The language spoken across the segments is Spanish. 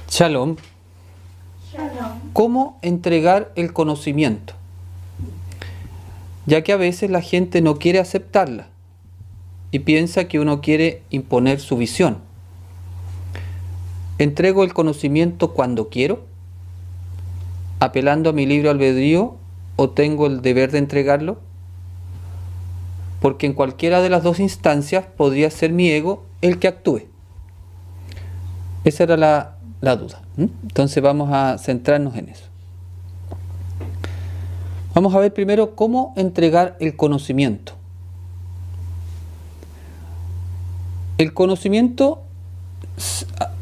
Shalom. Shalom. ¿Cómo entregar el conocimiento? Ya que a veces la gente no quiere aceptarla y piensa que uno quiere imponer su visión. ¿Entrego el conocimiento cuando quiero, apelando a mi libre albedrío, o tengo el deber de entregarlo? Porque en cualquiera de las dos instancias podría ser mi ego el que actúe. Esa era la duda. Entonces vamos a centrarnos en eso. Vamos a ver primero cómo entregar el conocimiento. El conocimiento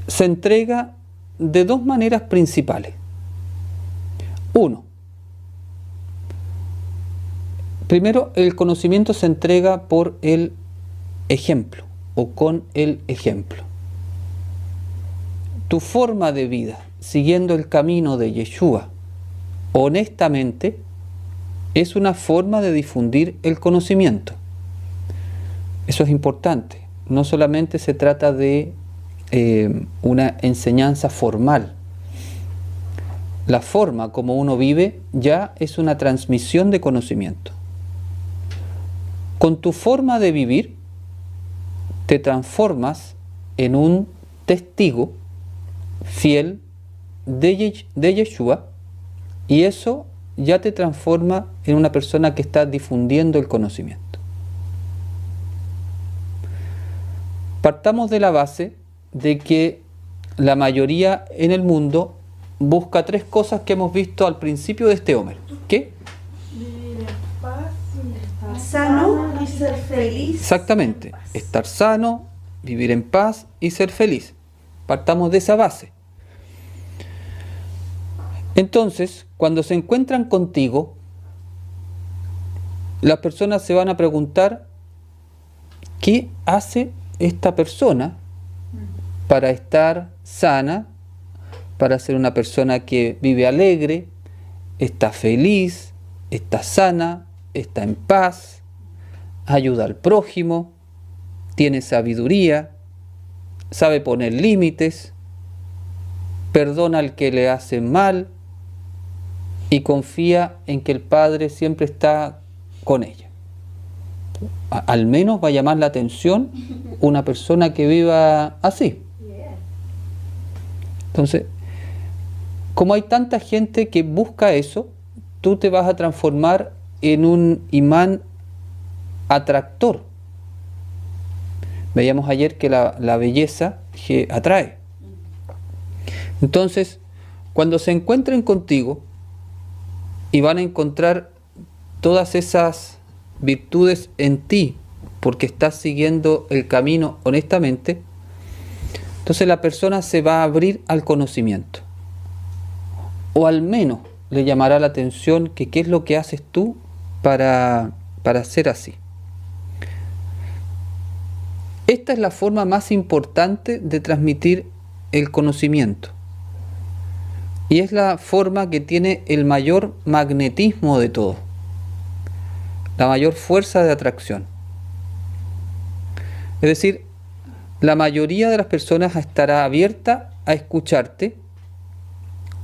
se entrega de dos maneras principales. Uno, primero el conocimiento se entrega por el ejemplo o con el ejemplo. Tu forma de vida, siguiendo el camino de Yeshua, honestamente, es una forma de difundir el conocimiento. Eso es importante. No solamente se trata de una enseñanza formal. La forma como uno vive ya es una transmisión de conocimiento. Con tu forma de vivir, te transformas en un testigo fiel de Yeshua, y eso ya te transforma en una persona que está difundiendo el conocimiento. Partamos de la base de que la mayoría en el mundo busca tres cosas que hemos visto al principio de este Homer. ¿Qué? Vivir en paz, estar sano y ser feliz. Exactamente. Estar sano, vivir en paz y ser feliz. Partamos de esa base. Entonces, cuando se encuentran contigo, las personas se van a preguntar, ¿qué hace esta persona para estar sana, para ser una persona que vive alegre, está feliz, está sana, está en paz, ayuda al prójimo, tiene sabiduría, sabe poner límites, perdona al que le hace mal y confía en que el Padre siempre está con ella? Al menos va a llamar la atención una persona que viva así. Entonces, como hay tanta gente que busca eso, tú te vas a transformar en un imán atractor. Veíamos ayer que la belleza atrae. Entonces, cuando se encuentren contigo y van a encontrar todas esas virtudes en ti, porque estás siguiendo el camino honestamente, entonces la persona se va a abrir al conocimiento. O al menos le llamará la atención que qué es lo que haces tú para ser así. Esta es la forma más importante de transmitir el conocimiento. Y es la forma que tiene el mayor magnetismo de todo, la mayor fuerza de atracción. Es decir, la mayoría de las personas estará abierta a escucharte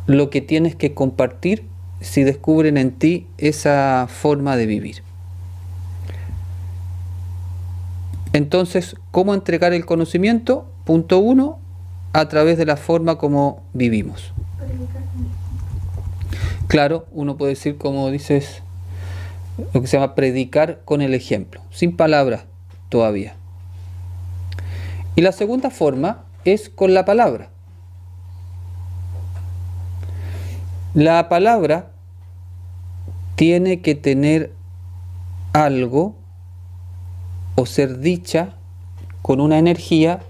lo que tienes que compartir si descubren en ti esa forma de vivir. Entonces, ¿cómo entregar el conocimiento? Punto 1, a través de la forma como vivimos. Claro, uno puede decir, como dices, lo que se llama predicar con el ejemplo, sin palabras todavía. Y la segunda forma es con la palabra. La palabra tiene que tener algo o ser dicha con una energía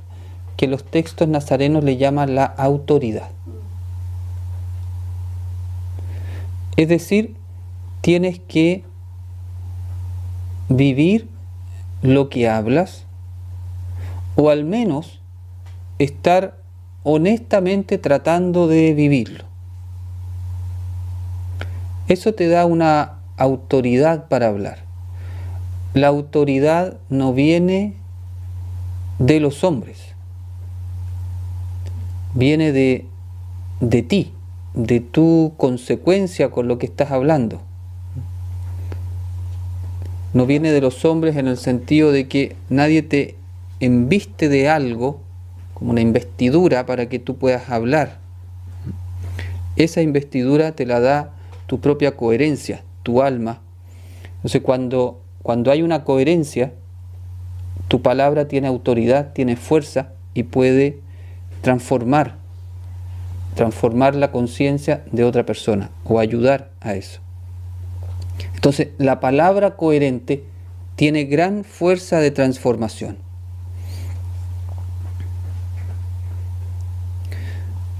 que los textos nazarenos le llaman la autoridad. Es decir, tienes que vivir lo que hablas, o al menos estar honestamente tratando de vivirlo. Eso te da una autoridad para hablar. La autoridad no viene de los hombres, viene de de ti, de tu consecuencia con lo que estás hablando. No viene de los hombres en el sentido de que nadie te embiste de algo, como una investidura para que tú puedas hablar. Esa investidura te la da tu propia coherencia, tu alma. Entonces cuando hay una coherencia, tu palabra tiene autoridad, tiene fuerza y puede transformar la conciencia de otra persona o ayudar a eso. Entonces, la palabra coherente tiene gran fuerza de transformación.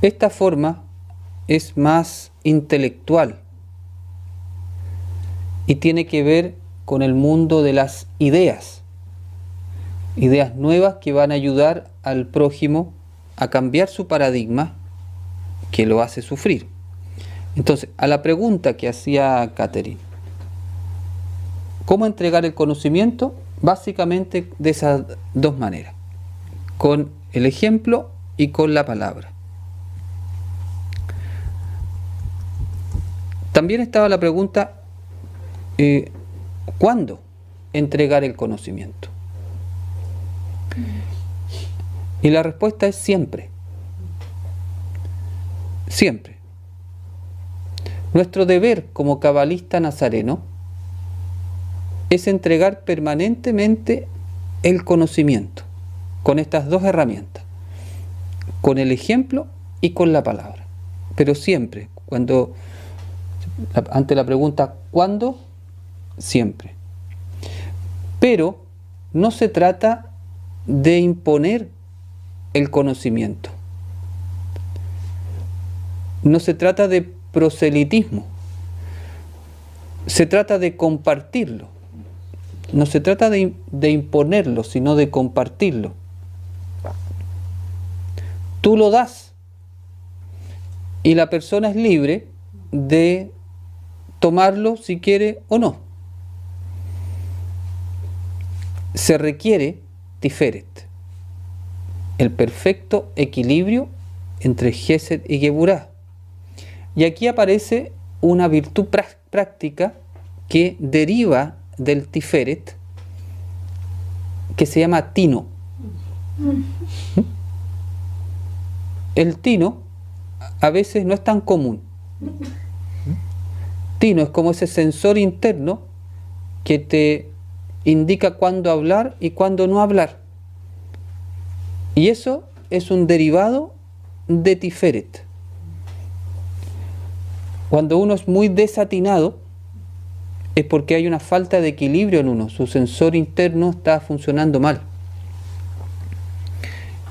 Esta forma es más intelectual y tiene que ver con el mundo de las ideas nuevas que van a ayudar al prójimo a cambiar su paradigma que lo hace sufrir. Entonces, a la pregunta que hacía Catherine, ¿cómo entregar el conocimiento? Básicamente de esas dos maneras, con el ejemplo y con la palabra. También estaba la pregunta, ¿cuándo entregar el conocimiento? Y la respuesta es siempre. Siempre. Nuestro deber como cabalista nazareno es entregar permanentemente el conocimiento con estas dos herramientas, con el ejemplo y con la palabra. Pero siempre, ante la pregunta ¿cuándo? Siempre. Pero no se trata de imponer el conocimiento. No se trata de proselitismo. Se trata de compartirlo. No se trata de imponerlo, sino de compartirlo. Tú lo das y la persona es libre de tomarlo si quiere o no. Se requiere Tiferet, el perfecto equilibrio entre Gesed y Geburah. Y aquí aparece una virtud práctica que deriva del Tiferet, que se llama tino. El tino a veces no es tan común. Tino es como ese sensor interno que te indica cuándo hablar y cuándo no hablar. Y eso es un derivado de Tiferet. Cuando uno es muy desatinado, es porque hay una falta de equilibrio en uno, su sensor interno está funcionando mal.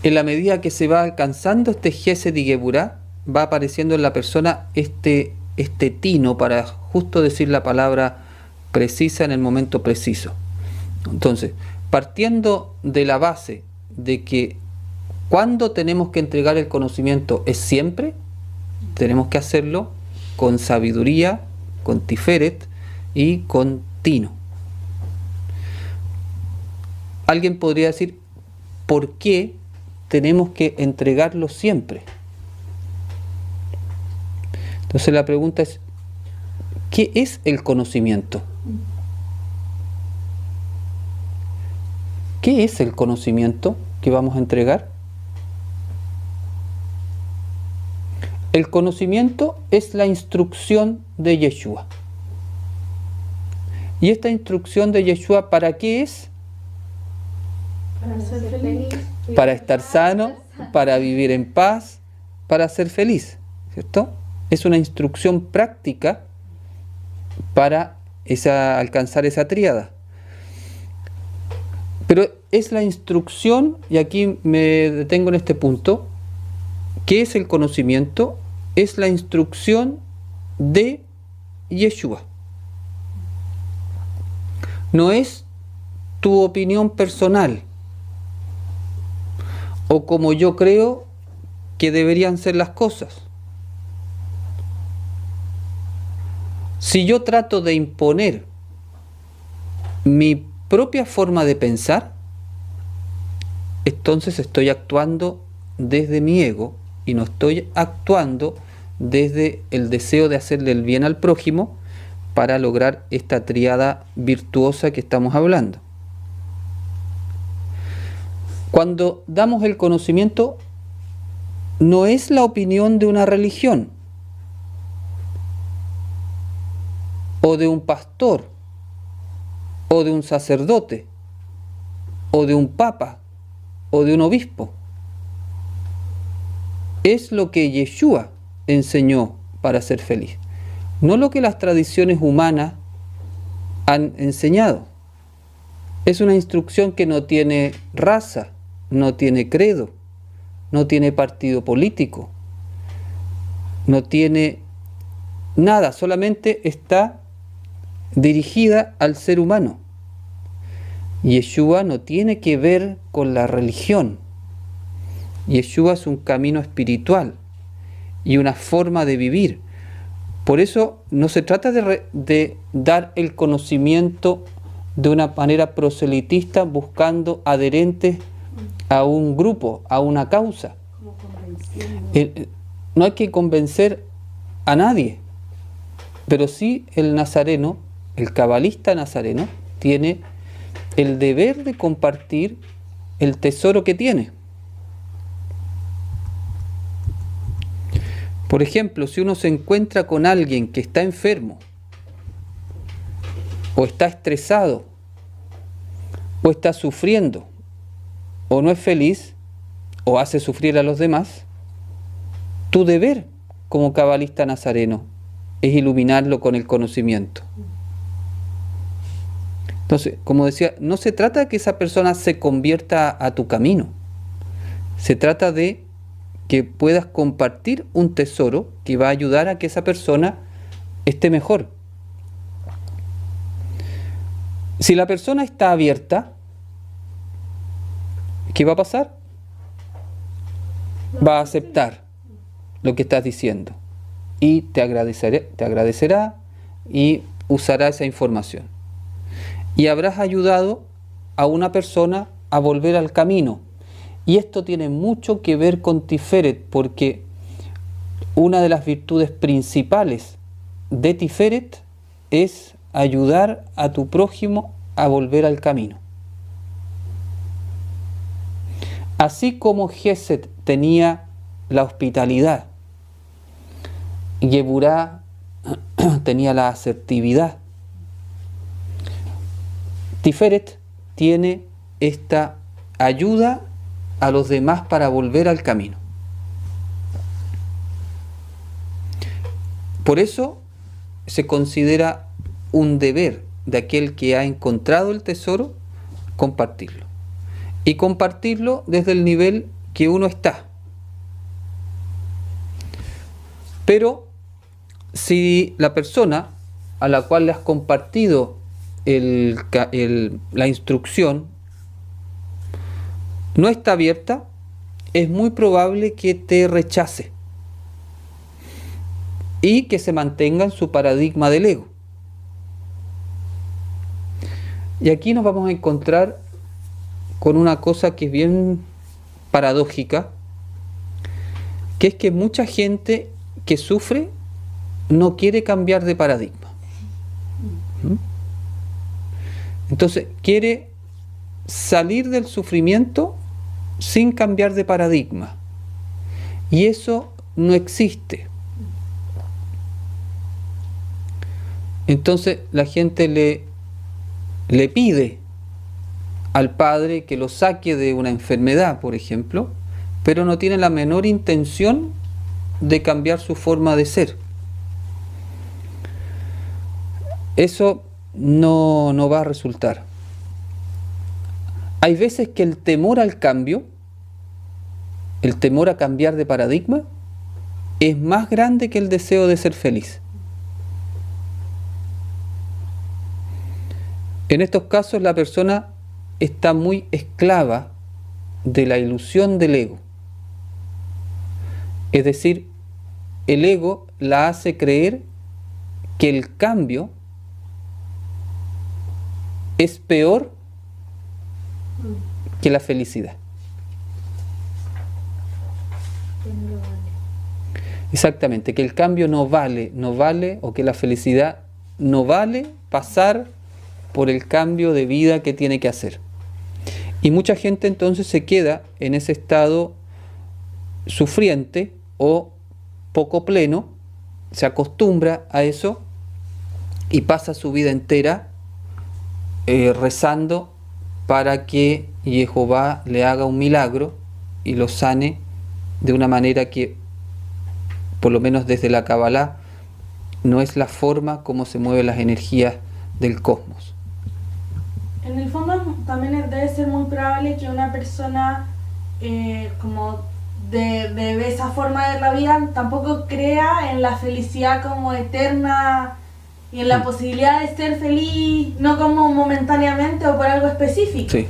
En la medida que se va alcanzando este Gesed y Geburah, va apareciendo en la persona este tino para justo decir la palabra precisa en el momento preciso. Entonces, partiendo de la base de que cuando tenemos que entregar el conocimiento es siempre, tenemos que hacerlo con sabiduría, con Tiferet y con tino. Alguien podría decir, ¿por qué tenemos que entregarlo siempre? Entonces la pregunta es, ¿qué es el conocimiento? ¿Qué es el conocimiento que vamos a entregar? El conocimiento es la instrucción de Yeshua. ¿Y esta instrucción de Yeshua para qué es? Para ser feliz. Para estar sano, para vivir en paz, para ser feliz, ¿cierto? Es una instrucción práctica para alcanzar esa tríada. Pero es la instrucción, y aquí me detengo en este punto, ¿qué es el conocimiento? Es la instrucción de Yeshua. No es tu opinión personal o como yo creo que deberían ser las cosas. Si yo trato de imponer mi propia forma de pensar, entonces estoy actuando desde mi ego y no estoy actuando desde el deseo de hacerle el bien al prójimo para lograr esta tríada virtuosa que estamos hablando. Cuando damos el conocimiento, no es la opinión de una religión o de un pastor o de un sacerdote o de un papa o de un obispo. Es lo que Yeshua enseñó para ser feliz, no lo que las tradiciones humanas han enseñado. Es una instrucción que no tiene raza, no tiene credo, no tiene partido político, no tiene nada, solamente está dirigida al ser humano. Yeshua no tiene que ver con la religión. Yeshua es un camino espiritual y una forma de vivir. Por eso no se trata de dar el conocimiento de una manera proselitista buscando adherentes a un grupo, a una causa. No hay que convencer a nadie, pero sí el nazareno, el cabalista nazareno, tiene el deber de compartir el tesoro que tiene. Por ejemplo, si uno se encuentra con alguien que está enfermo, o está estresado, o está sufriendo, o no es feliz, o hace sufrir a los demás, tu deber como cabalista nazareno es iluminarlo con el conocimiento. Entonces, como decía, no se trata de que esa persona se convierta a tu camino. Se trata de que puedas compartir un tesoro que va a ayudar a que esa persona esté mejor. Si la persona está abierta, ¿qué va a pasar? Va a aceptar lo que estás diciendo y te agradecerá y usará esa información. Y habrás ayudado a una persona a volver al camino. Y esto tiene mucho que ver con Tiferet, porque una de las virtudes principales de Tiferet es ayudar a tu prójimo a volver al camino. Así como Gesed tenía la hospitalidad, Geburá tenía la asertividad, Tiferet tiene esta ayuda a los demás para volver al camino. Por eso se considera un deber de aquel que ha encontrado el tesoro compartirlo. Y compartirlo desde el nivel que uno está. Pero si la persona a la cual le has compartido la instrucción no está abierta, es muy probable que te rechace y que se mantenga en su paradigma del ego. Y aquí nos vamos a encontrar con una cosa que es bien paradójica, que es que mucha gente que sufre no quiere cambiar de paradigma. Entonces quiere salir del sufrimiento sin cambiar de paradigma, y eso no existe. Entonces la gente le pide al padre que lo saque de una enfermedad, por ejemplo, pero no tiene la menor intención de cambiar su forma de ser. Eso no va a resultar. Hay veces que el temor al cambio, el temor a cambiar de paradigma, es más grande que el deseo de ser feliz. En estos casos la persona está muy esclava de la ilusión del ego. Es decir, el ego la hace creer que el cambio es peor que la felicidad. Que no lo vale. Exactamente, que el cambio no vale, o que la felicidad no vale pasar por el cambio de vida que tiene que hacer. Y mucha gente entonces se queda en ese estado sufriente o poco pleno, se acostumbra a eso y pasa su vida entera rezando para que Jehová le haga un milagro y lo sane de una manera que, por lo menos desde la Kabbalah, no es la forma como se mueven las energías del cosmos. En el fondo también debe ser muy probable que una persona como de esa forma de la vida tampoco crea en la felicidad como eterna y en la posibilidad de ser feliz, no como momentáneamente o por algo específico. Sí.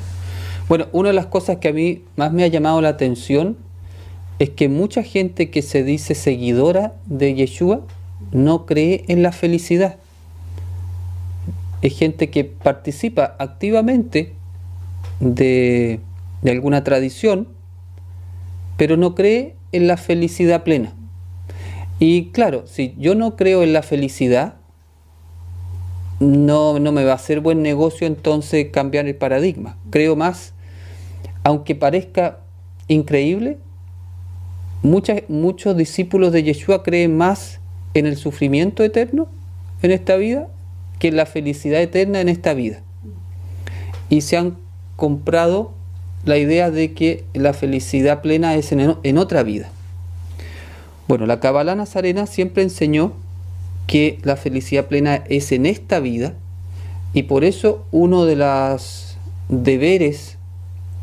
Bueno, una de las cosas que a mí más me ha llamado la atención es que mucha gente que se dice seguidora de Yeshua no cree en la felicidad. Es gente que participa activamente de alguna tradición, pero no cree en la felicidad plena. Y claro, si yo no creo en la felicidad, no me va a hacer buen negocio entonces cambiar el paradigma. Creo más, aunque parezca increíble, muchos discípulos de Yeshua creen más en el sufrimiento eterno en esta vida que en la felicidad eterna en esta vida. Y se han comprado la idea de que la felicidad plena es en otra vida. Bueno, la Kabbalah nazarena siempre enseñó que la felicidad plena es en esta vida, y por eso uno de los deberes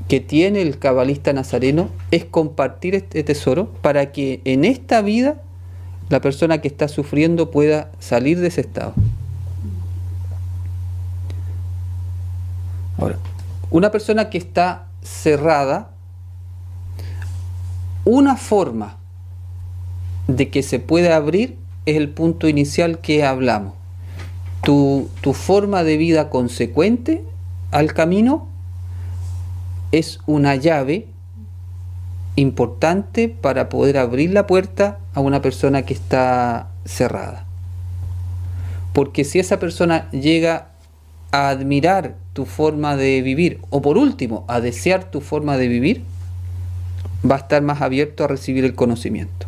que tiene el cabalista nazareno es compartir este tesoro para que en esta vida la persona que está sufriendo pueda salir de ese estado. Ahora, una persona que está cerrada, una forma de que se puede abrir es el punto inicial que hablamos. Tu forma de vida consecuente al camino es una llave importante para poder abrir la puerta a una persona que está cerrada. Porque si esa persona llega a admirar tu forma de vivir, o por último, a desear tu forma de vivir, va a estar más abierto a recibir el conocimiento.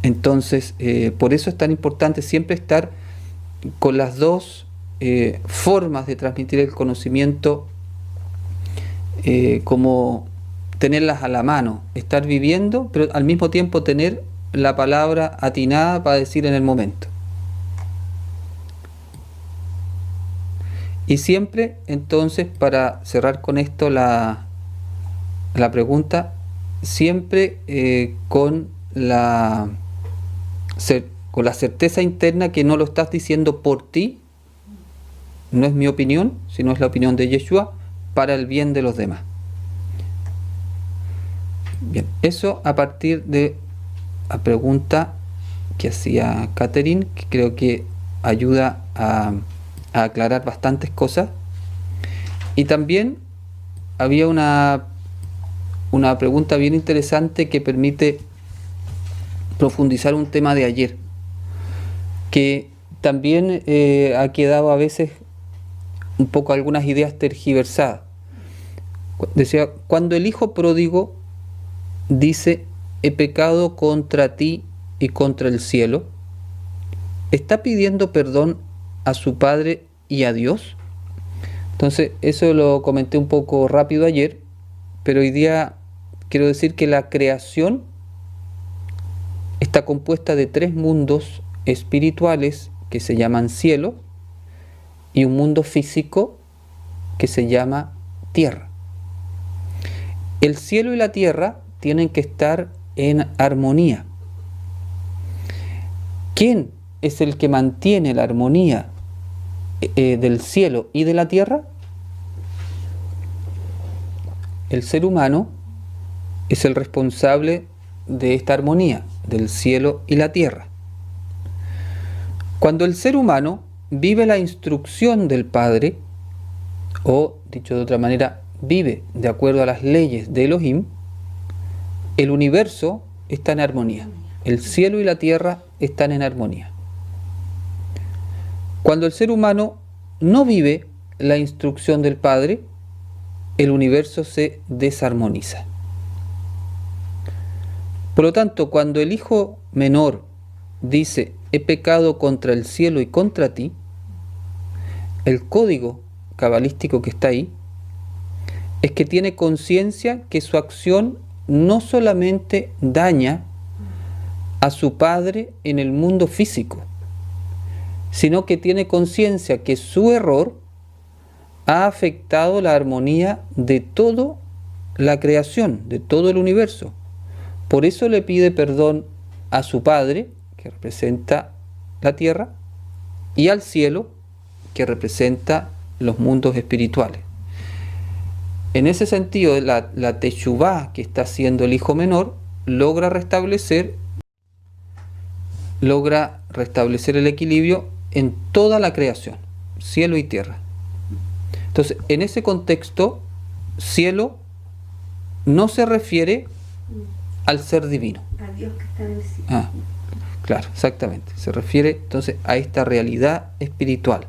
Entonces, por eso es tan importante siempre estar con las dos formas de transmitir el conocimiento, como tenerlas a la mano, estar viviendo, pero al mismo tiempo tener la palabra atinada para decir en el momento. Y siempre, entonces, para cerrar con esto la pregunta, siempre con la certeza interna que no lo estás diciendo por ti, no es mi opinión, sino es la opinión de Yeshua, para el bien de los demás. Bien, eso a partir de la pregunta que hacía Catherine, que creo que ayuda a aclarar bastantes cosas. Y también había una pregunta bien interesante que permite profundizar un tema de ayer, que también ha quedado a veces un poco algunas ideas tergiversadas. Decía, cuando el hijo pródigo dice, he pecado contra ti y contra el cielo, ¿está pidiendo perdón a su padre y a Dios? Entonces, eso lo comenté un poco rápido ayer, pero hoy día quiero decir que la creación está compuesta de 3 mundos espirituales que se llaman cielo y un mundo físico que se llama tierra. El cielo y la tierra tienen que estar en armonía. ¿Quién es el que mantiene la armonía del cielo y de la tierra? El ser humano es el responsable de esta armonía del cielo y la tierra. Cuando el ser humano vive la instrucción del Padre, o dicho de otra manera, vive de acuerdo a las leyes de Elohim, el universo está en armonía. El cielo y la tierra están en armonía. Cuando el ser humano no vive la instrucción del Padre, el universo se desarmoniza. Por lo tanto, cuando el hijo menor dice, he pecado contra el cielo y contra ti, el código cabalístico que está ahí es que tiene conciencia que su acción no solamente daña a su padre en el mundo físico, sino que tiene conciencia que su error ha afectado la armonía de toda la creación, de todo el universo. Por eso le pide perdón a su padre, que representa la tierra, y al cielo, que representa los mundos espirituales. En ese sentido, la teshuvá que está haciendo el hijo menor logra restablecer el equilibrio en toda la creación, cielo y tierra. Entonces, en ese contexto, cielo no se refiere al ser divino. A Dios que está en el cielo. Claro, exactamente. Se refiere entonces a esta realidad espiritual.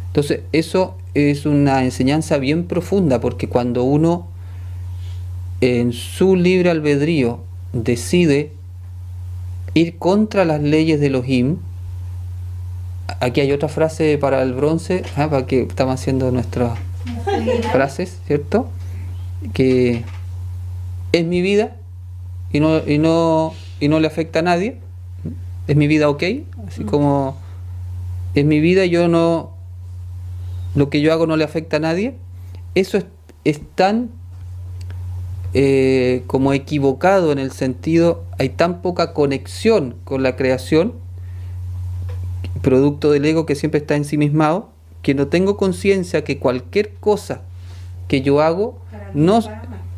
Entonces, eso es una enseñanza bien profunda, porque cuando uno en su libre albedrío decide ir contra las leyes de Elohim, aquí hay otra frase para el bronce, para que estamos haciendo nuestras frases, ¿cierto? Que es mi vida y no le afecta a nadie, es mi vida, ok, así como es mi vida, lo que yo hago no le afecta a nadie. Eso es tan como equivocado, en el sentido, hay tan poca conexión con la creación, producto del ego que siempre está ensimismado, que no tengo conciencia que cualquier cosa que yo hago,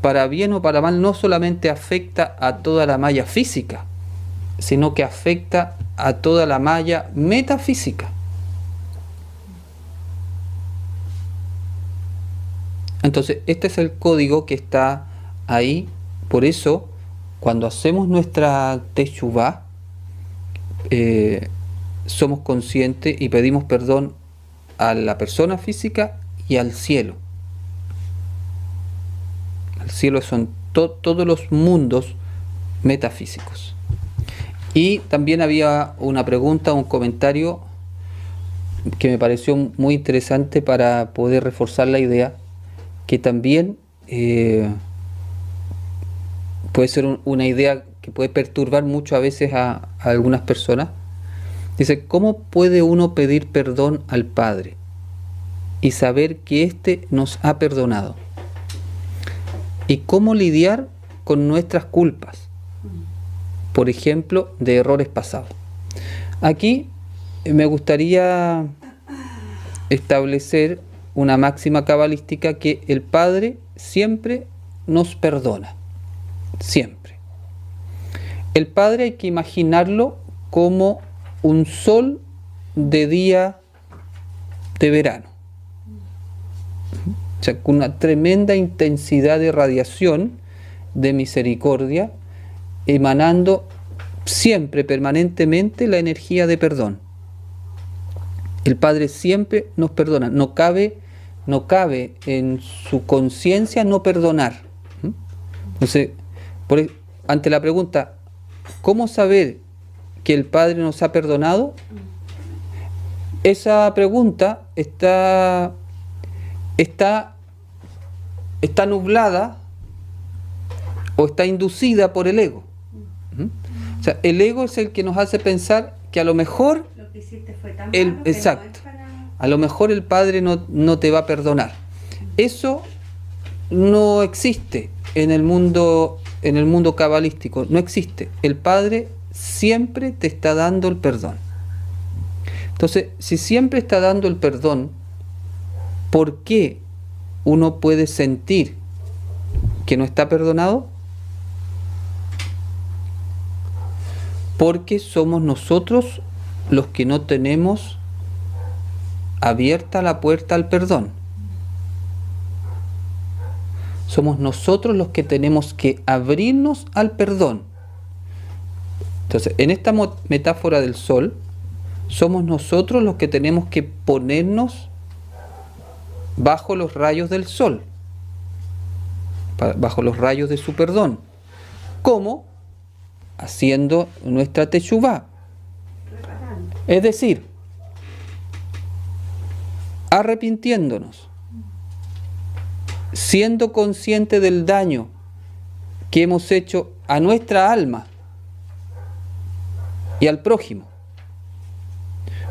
para bien o para mal, no solamente afecta a toda la malla física, sino que afecta a toda la malla metafísica. Entonces, este es el código que está ahí. Por eso, cuando hacemos nuestra teshuvá, somos conscientes y pedimos perdón a la persona física y al cielo. Al cielo son todos los mundos metafísicos. Y también había una pregunta, un comentario que me pareció muy interesante para poder reforzar la idea, que también puede ser una idea que puede perturbar mucho a veces a algunas personas. Dice, ¿cómo puede uno pedir perdón al Padre y saber que éste nos ha perdonado? ¿Y cómo lidiar con nuestras culpas? Por ejemplo, de errores pasados. Aquí me gustaría establecer una máxima cabalística, que el Padre siempre nos perdona. Siempre. El Padre hay que imaginarlo como un sol de día de verano. O sea, con una tremenda intensidad de radiación de misericordia, emanando siempre, permanentemente, la energía de perdón. El Padre siempre nos perdona. No cabe en su conciencia no perdonar. Entonces, ante la pregunta, ¿cómo saber que el Padre nos ha perdonado? Esa pregunta está nublada o está inducida por el ego. O sea, el ego es el que nos hace pensar que a lo mejor lo que hiciste fue tan malo, exacto, a lo mejor el Padre no te va a perdonar. Eso no existe en el mundo cabalístico, no existe. El Padre siempre te está dando el perdón. Entonces, si siempre está dando el perdón, ¿por qué uno puede sentir que no está perdonado? Porque somos nosotros los que no tenemos abierta la puerta al perdón. Somos nosotros los que tenemos que abrirnos al perdón. Entonces, en esta metáfora del sol, somos nosotros los que tenemos que ponernos bajo los rayos del sol, bajo los rayos de su perdón. ¿Cómo? Haciendo nuestra teshuvá. Es decir, arrepintiéndonos, siendo consciente del daño que hemos hecho a nuestra alma y al prójimo,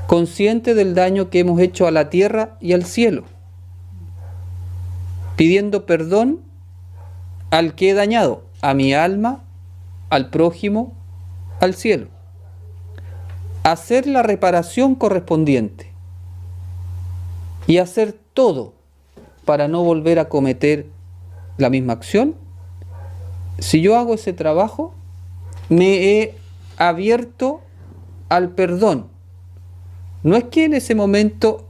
consciente del daño que hemos hecho a la tierra y al cielo, pidiendo perdón al que he dañado, a mi alma, al prójimo, al cielo. Hacer la reparación correspondiente y hacer todo para no volver a cometer la misma acción. Si yo hago ese trabajo, me he abierto al perdón. No es que en ese momento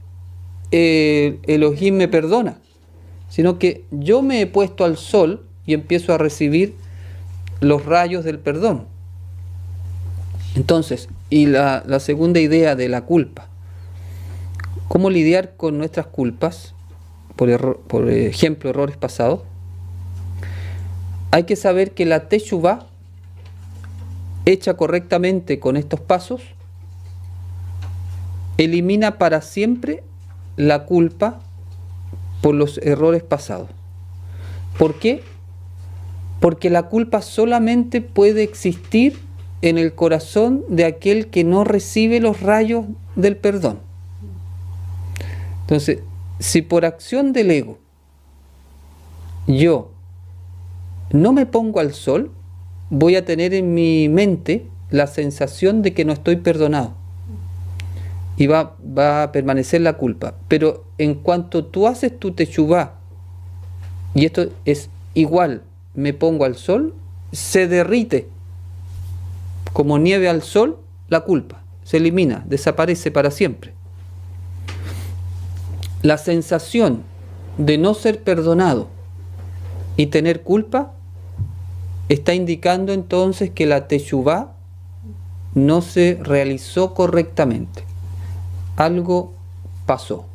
Elohim me perdona, sino que yo me he puesto al sol y empiezo a recibir los rayos del perdón. Entonces, y la segunda idea de la culpa. ¿Cómo lidiar con nuestras culpas? Por ejemplo, errores pasados. Hay que saber que la teshuvá, hecha correctamente con estos pasos, elimina para siempre la culpa por los errores pasados. ¿Por qué? Porque la culpa solamente puede existir en el corazón de aquel que no recibe los rayos del perdón. Entonces, si por acción del ego yo no me pongo al sol, voy a tener en mi mente la sensación de que no estoy perdonado y va a permanecer la culpa. Pero en cuanto tú haces tu teshuvá, y esto es igual, me pongo al sol, se derrite como nieve al sol la culpa, se elimina, desaparece para siempre. La sensación de no ser perdonado y tener culpa está indicando entonces que la teshuvá no se realizó correctamente. Algo pasó.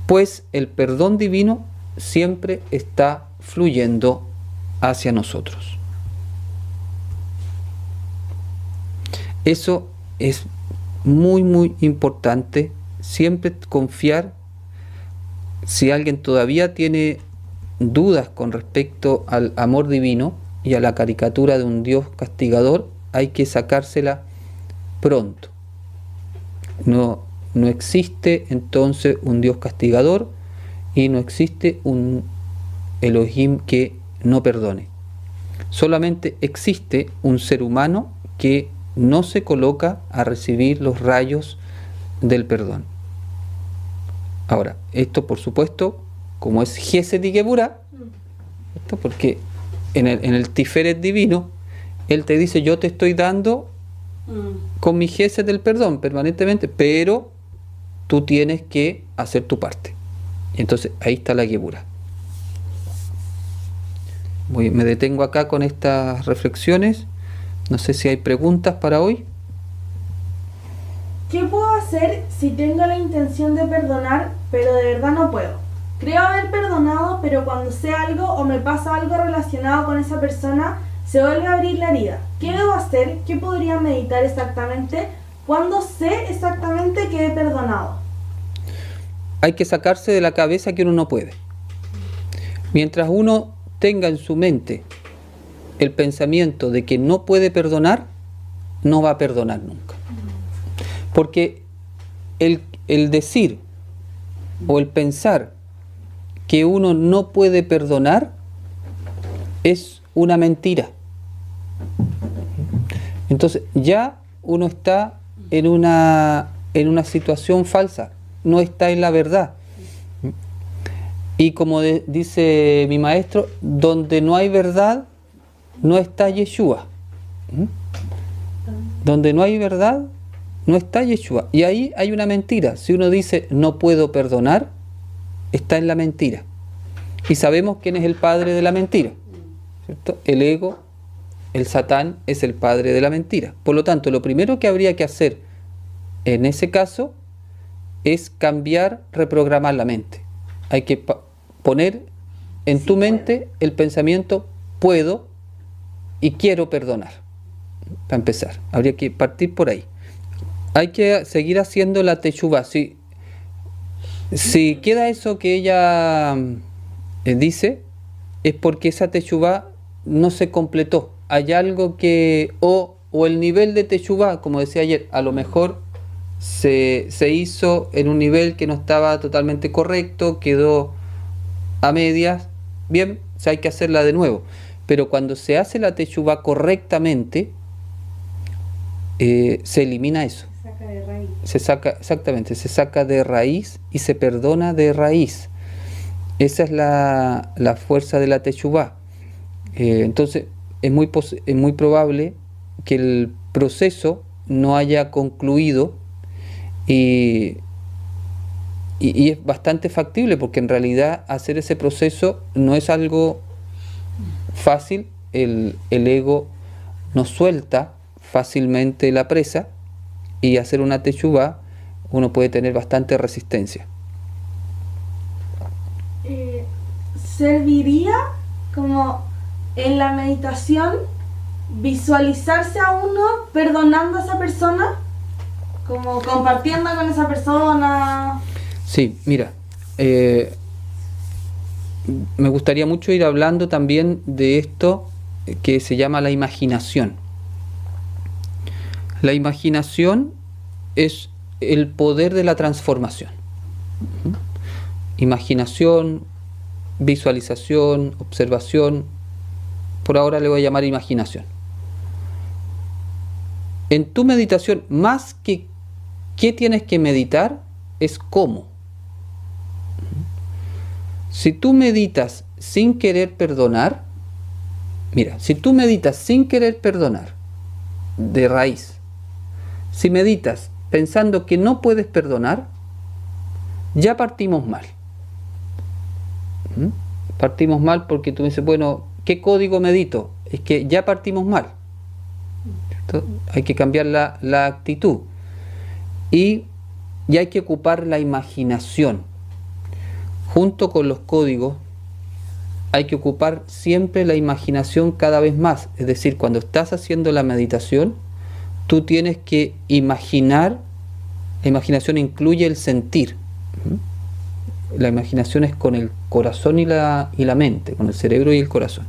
Pues el perdón divino siempre está fluyendo hacia nosotros. Eso es muy, muy importante. Siempre confiar. Si alguien todavía tiene dudas con respecto al amor divino y a la caricatura de un Dios castigador, hay que sacársela pronto. No existe entonces un Dios castigador y no existe un Elohim que no perdone. Solamente existe un ser humano que no se coloca a recibir los rayos del perdón. Ahora, esto por supuesto, como es Gesed y Geburah, porque en el Tiferet divino, él te dice, yo te estoy dando con mi Gesed del perdón permanentemente, pero tú tienes que hacer tu parte. Y entonces ahí está la Geburah. Me detengo acá con estas reflexiones. No sé si hay preguntas para hoy. ¿Qué puedo hacer si tengo la intención de perdonar, pero de verdad no puedo? Creo haber perdonado, pero cuando sé algo o me pasa algo relacionado con esa persona, se vuelve a abrir la herida. ¿Qué debo hacer? ¿Qué podría meditar exactamente? ¿Cuándo sé exactamente que he perdonado? Hay que sacarse de la cabeza que uno no puede. Mientras uno tenga en su mente el pensamiento de que no puede perdonar, no va a perdonar nunca. Porque el decir o el pensar que uno no puede perdonar es una mentira. Entonces ya uno está en una situación falsa, no está en la verdad. Y como dice mi maestro, donde no hay verdad, no está Yeshua. Donde no hay verdad, no está Yeshua. Y ahí hay una mentira. Si uno dice no puedo perdonar, está en la mentira. Y sabemos quién es el padre de la mentira, ¿cierto? El ego, el Satán, es el padre de la mentira. Por lo tanto, lo primero que habría que hacer en ese caso es cambiar, reprogramar la mente. Hay que poner en tu mente el pensamiento puedo y quiero perdonar. Para empezar, habría que partir por ahí. Hay que seguir haciendo la teshuvá. Si queda eso que ella dice, es porque esa teshuvá no se completó. Hay algo que, o el nivel de teshuvá, como decía ayer, a lo mejor se hizo en un nivel que no estaba totalmente correcto, quedó a medias. Bien, hay que hacerla de nuevo. Pero cuando se hace la teshuvá correctamente, se elimina eso. Se saca de raíz. Exactamente, se saca de raíz y se perdona de raíz. Esa es la fuerza de la teshuvá. Entonces, es muy probable que el proceso no haya concluido y es bastante factible, porque en realidad hacer ese proceso no es algo fácil. El ego no suelta fácilmente la presa, y hacer una teshuvá uno puede tener bastante resistencia. ¿Serviría como en la meditación visualizarse a uno perdonando a esa persona? Como compartiendo con esa persona. Sí, mira, me gustaría mucho ir hablando también de esto que se llama la imaginación. La imaginación es el poder de la transformación. Imaginación, visualización, observación. Por ahora le voy a llamar imaginación. En tu meditación, más que qué tienes que meditar, es cómo. Si tú meditas sin querer perdonar, mira, si tú meditas sin querer perdonar, de raíz, si meditas pensando que no puedes perdonar, ya partimos mal. Partimos mal porque tú me dices, bueno, ¿qué código medito? Es que ya partimos mal. ¿Cierto? Hay que cambiar la actitud. Y hay que ocupar la imaginación. Junto con los códigos, hay que ocupar siempre la imaginación cada vez más. Es decir, cuando estás haciendo la meditación, tú tienes que imaginar. La imaginación incluye el sentir. La imaginación es con el corazón y la mente, con el cerebro y el corazón.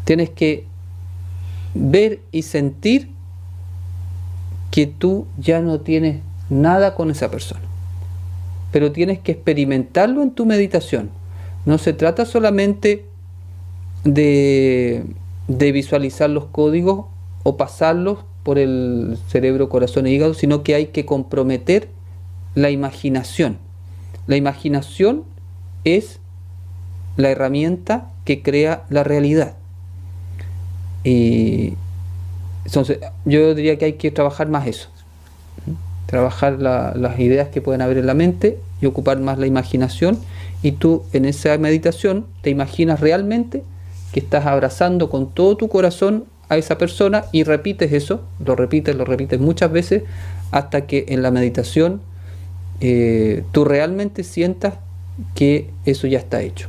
Tienes que ver y sentir que tú ya no tienes nada con esa persona, pero tienes que experimentarlo en tu meditación. No se trata solamente de visualizar los códigos o pasarlos por el cerebro, corazón e hígado, sino que hay que comprometer la imaginación. La imaginación es la herramienta que crea la realidad. Y entonces yo diría que hay que trabajar más eso. Trabajar las ideas que pueden haber en la mente y ocupar más la imaginación. Y tú en esa meditación te imaginas realmente que estás abrazando con todo tu corazón a esa persona y repites eso, lo repites muchas veces hasta que en la meditación tú realmente sientas que eso ya está hecho.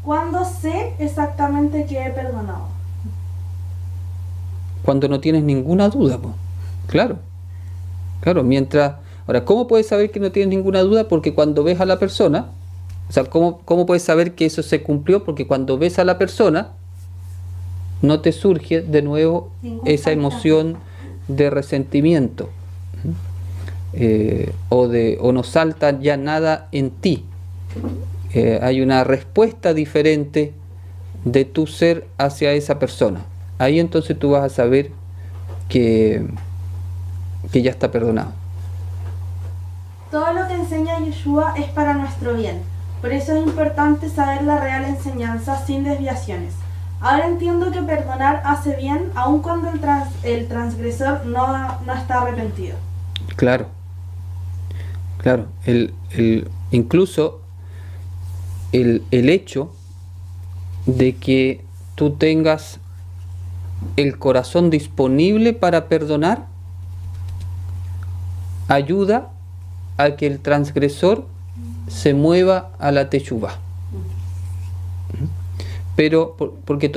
¿Cuándo sé exactamente que he perdonado? Cuando no tienes ninguna duda, pues. Claro, mientras... Ahora, ¿cómo puedes saber que no tienes ninguna duda? Porque cuando ves a la persona, o sea, ¿cómo puedes saber que eso se cumplió? Porque cuando ves a la persona, no te surge de nuevo esa emoción de resentimiento, o no salta ya nada en ti. Hay una respuesta diferente de tu ser hacia esa persona. Ahí entonces tú vas a saber que ya está perdonado. Todo lo que enseña Yeshua es para nuestro bien. Por eso es importante saber la real enseñanza sin desviaciones. Ahora entiendo que perdonar hace bien aun cuando el transgresor no está arrepentido. Claro. Incluso el hecho de que tú tengas el corazón disponible para perdonar ayuda a que el transgresor se mueva a la teshuvá. Pero porque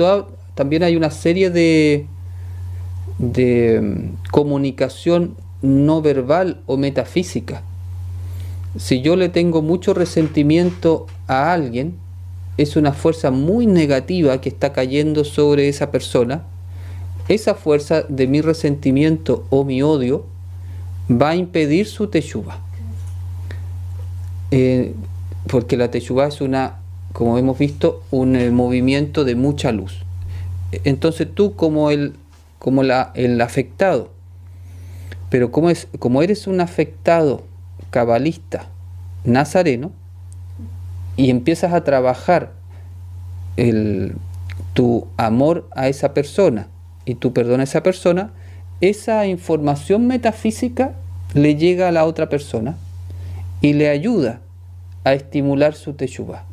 también hay una serie de comunicación no verbal o metafísica. Si yo le tengo mucho resentimiento a alguien, es una fuerza muy negativa que está cayendo sobre esa persona. Esa fuerza de mi resentimiento o mi odio va a impedir su teshuvá. Porque la teshuvá es como hemos visto, un movimiento de mucha luz. Entonces tú como el afectado, pero como eres un afectado cabalista nazareno y empiezas a trabajar tu amor a esa persona y tu perdón a esa persona, esa información metafísica le llega a la otra persona y le ayuda a estimular su teshuvá.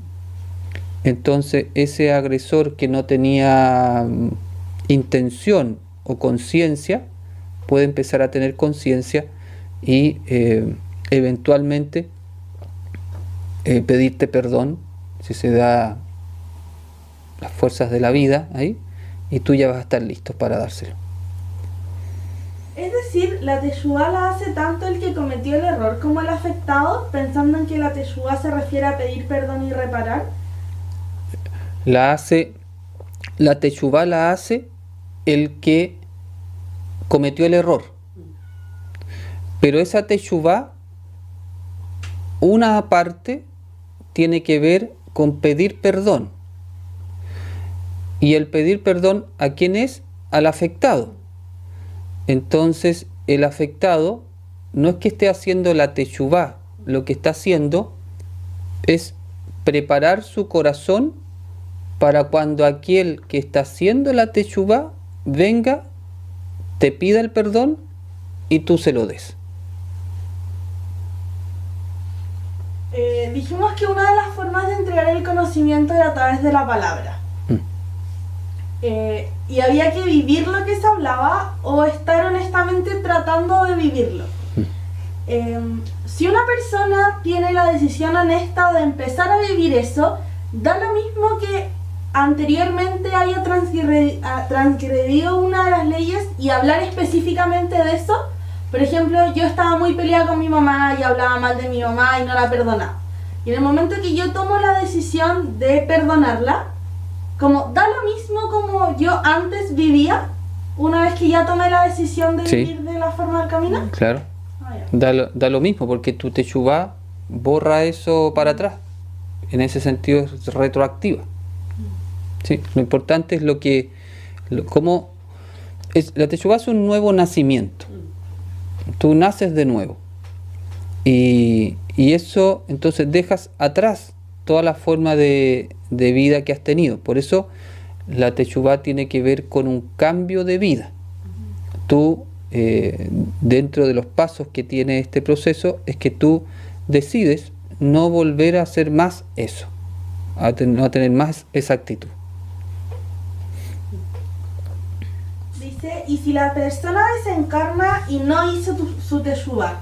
Entonces ese agresor que no tenía intención o conciencia puede empezar a tener conciencia y eventualmente pedirte perdón si se da las fuerzas de la vida ahí, y tú ya vas a estar listo para dárselo. Es decir, la teshuvá la hace tanto el que cometió el error como el afectado, pensando en que la teshuvá se refiere a pedir perdón y reparar. La teshuvá la hace el que cometió el error. Pero esa teshuvá, una parte tiene que ver con pedir perdón. Y el pedir perdón, ¿a quién es? Al afectado. Entonces, el afectado no es que esté haciendo la teshuvá, lo que está haciendo es preparar su corazón para cuando aquel que está haciendo la teshuvá venga, te pida el perdón y tú se lo des. Dijimos que una de las formas de entregar el conocimiento era a través de la palabra. Y había que vivir lo que se hablaba o estar honestamente tratando de vivirlo. Si una persona tiene la decisión honesta de empezar a vivir eso, da lo mismo que anteriormente haya transgredido una de las leyes y hablar específicamente de eso. Por ejemplo, yo estaba muy peleada con mi mamá y hablaba mal de mi mamá y no la perdonaba. Y en el momento que yo tomo la decisión de perdonarla, como da lo mismo como yo antes vivía, una vez que ya tomé la decisión de vivir de la forma del camino. Claro. Da lo mismo, porque tu teshuvá borra eso para atrás. En ese sentido es retroactiva. Sí, lo importante es la teshuvá es un nuevo nacimiento. Tú naces de nuevo. Y eso, entonces dejas atrás toda la forma de vida que has tenido. Por eso la teshuvá tiene que ver con un cambio de vida. Tú, dentro de los pasos que tiene este proceso, es que tú decides no volver a hacer más eso, no tener más esa actitud. Dice, y si la persona desencarna y no hizo su teshuvá,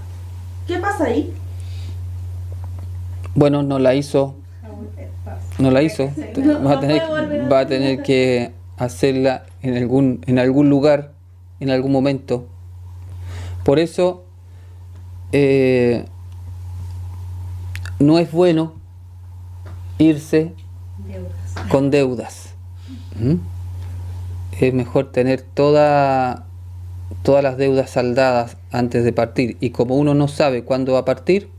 ¿qué pasa ahí? Bueno, no la hizo. Va a tener que hacerla en algún lugar, en algún momento. Por eso no es bueno irse con deudas. Es mejor tener todas las deudas saldadas antes de partir. Y como uno no sabe cuándo va a partir,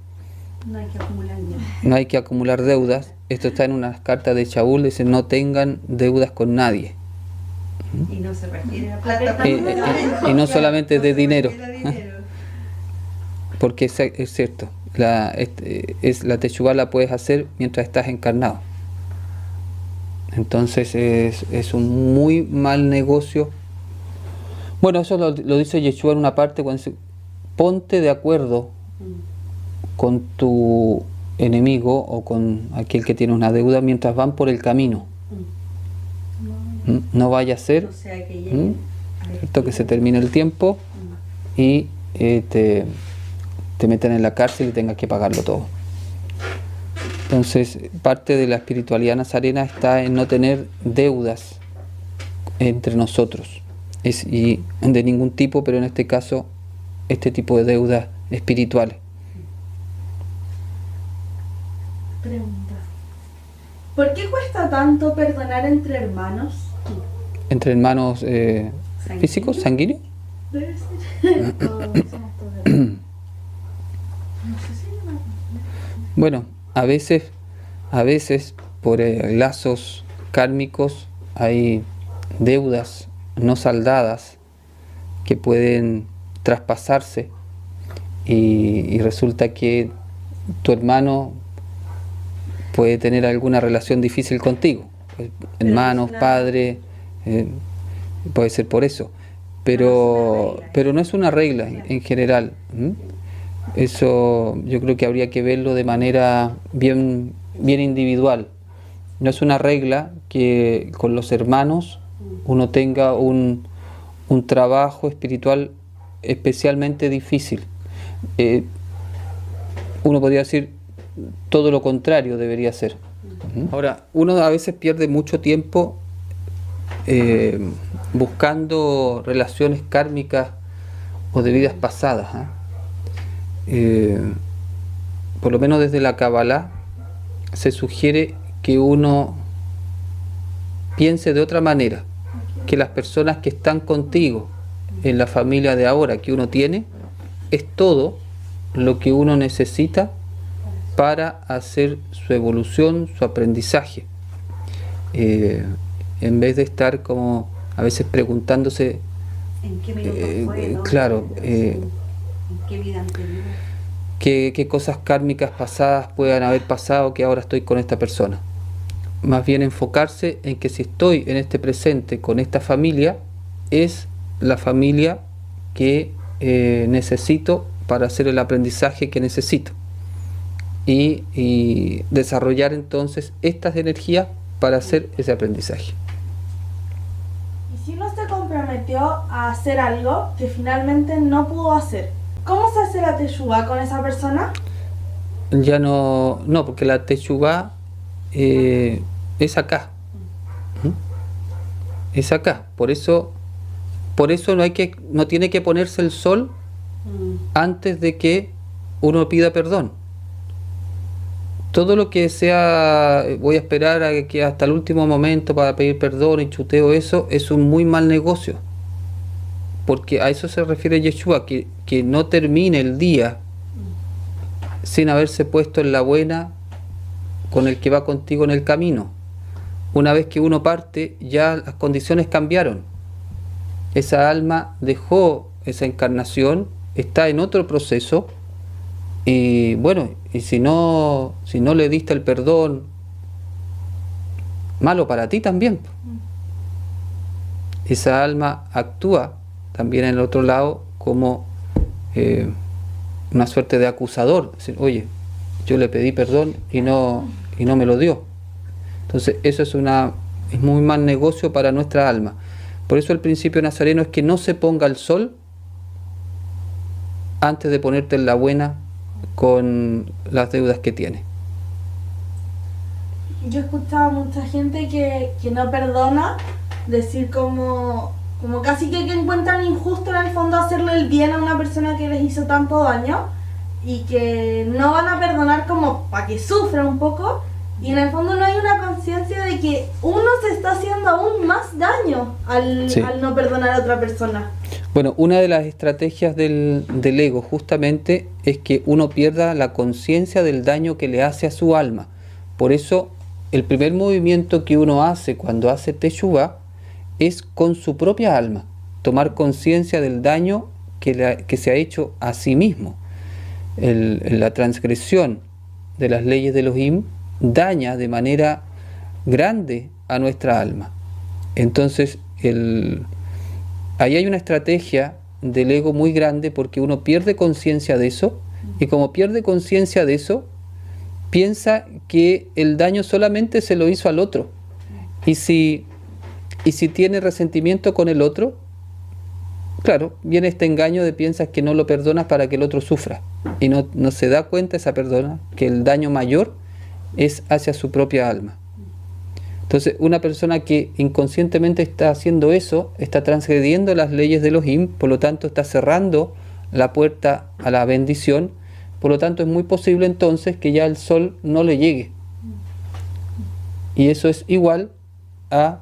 no hay que acumular deudas. Esto está en unas cartas de Shaul, dice: no tengan deudas con nadie. Y no se refiere a plata. Y no solamente de dinero. Porque es cierto, la teshuvá la puedes hacer mientras estás encarnado. Entonces es un muy mal negocio. Bueno, eso lo dice Yeshua en una parte cuando dice: ponte de acuerdo con tu enemigo o con aquel que tiene una deuda mientras van por el camino. No vaya a ser, O sea, que lleguen al ¿cierto?, que se termine el tiempo y te metan en la cárcel y tengas que pagarlo todo. Entonces, parte de la espiritualidad nazarena está en no tener deudas entre nosotros, y de ningún tipo, pero en este caso, este tipo de deudas espirituales. Pregunta. ¿Por qué cuesta tanto perdonar entre hermanos? ¿Entre hermanos físicos, sanguíneos? Debe ser. Todos somos todos hermanos. No sé si yo me- Bueno, a veces por lazos kármicos hay deudas no saldadas que pueden traspasarse y resulta que tu hermano puede tener alguna relación difícil contigo, hermanos, padre, puede ser por eso, pero no es una regla en general. Eso yo creo que habría que verlo de manera bien individual. No es una regla que con los hermanos uno tenga un trabajo espiritual especialmente difícil. Uno podría decir todo lo contrario debería ser. Ahora, uno a veces pierde mucho tiempo buscando relaciones kármicas o de vidas pasadas. Por lo menos desde la Kabbalah se sugiere que uno piense de otra manera, que las personas que están contigo en la familia de ahora que uno tiene es todo lo que uno necesita para hacer su evolución, su aprendizaje, en vez de estar como a veces preguntándose ¿En qué minuto fue, no? claro, ¿En qué vida anterior? qué cosas kármicas pasadas puedan haber pasado que ahora estoy con esta persona. Más bien enfocarse en que si estoy en este presente con esta familia, es la familia que necesito para hacer el aprendizaje que necesito. Y desarrollar entonces estas energías para hacer ese aprendizaje. Y si uno se comprometió a hacer algo que finalmente no pudo hacer, ¿cómo se hace la teshuvá con esa persona? Ya no, porque la teshuvá es acá. Es acá. Por eso no tiene que ponerse el sol antes de que uno pida perdón. Todo lo que sea, voy a esperar a que hasta el último momento para pedir perdón y chuteo, eso es un muy mal negocio. Porque a eso se refiere Yeshua, que no termine el día sin haberse puesto en la buena con el que va contigo en el camino. Una vez que uno parte, ya las condiciones cambiaron. Esa alma dejó esa encarnación, está en otro proceso, y bueno, y si no le diste el perdón, malo para ti también. Esa alma actúa también en el otro lado como una suerte de acusador. Decir, oye, yo le pedí perdón y no me lo dio. Entonces eso es muy mal negocio para nuestra alma. Por eso el principio nazareno es que no se ponga el sol antes de ponerte en la buena con las deudas que tiene. Yo he escuchado a mucha gente que no perdona, decir como casi que encuentran injusto en el fondo hacerle el bien a una persona que les hizo tanto daño y que no van a perdonar como para que sufra un poco, y en el fondo no hay una conciencia de que uno se está haciendo aún más daño al no perdonar a otra persona. Bueno, una de las estrategias del ego justamente es que uno pierda la conciencia del daño que le hace a su alma. Por eso el primer movimiento que uno hace cuando hace teshuvá es con su propia alma, tomar conciencia del daño que se ha hecho a sí mismo. La transgresión de las leyes de Elohim daña de manera grande a nuestra alma. Entonces ahí hay una estrategia del ego muy grande, porque uno pierde conciencia de eso, y como pierde conciencia de eso, piensa que el daño solamente se lo hizo al otro. Y si tiene resentimiento con el otro, claro, viene este engaño de piensas que no lo perdonas para que el otro sufra. Y no se da cuenta esa persona que el daño mayor es hacia su propia alma. Entonces, una persona que inconscientemente está haciendo eso, está transgrediendo las leyes de Elohim, por lo tanto está cerrando la puerta a la bendición, por lo tanto es muy posible entonces que ya el sol no le llegue. Y eso es igual a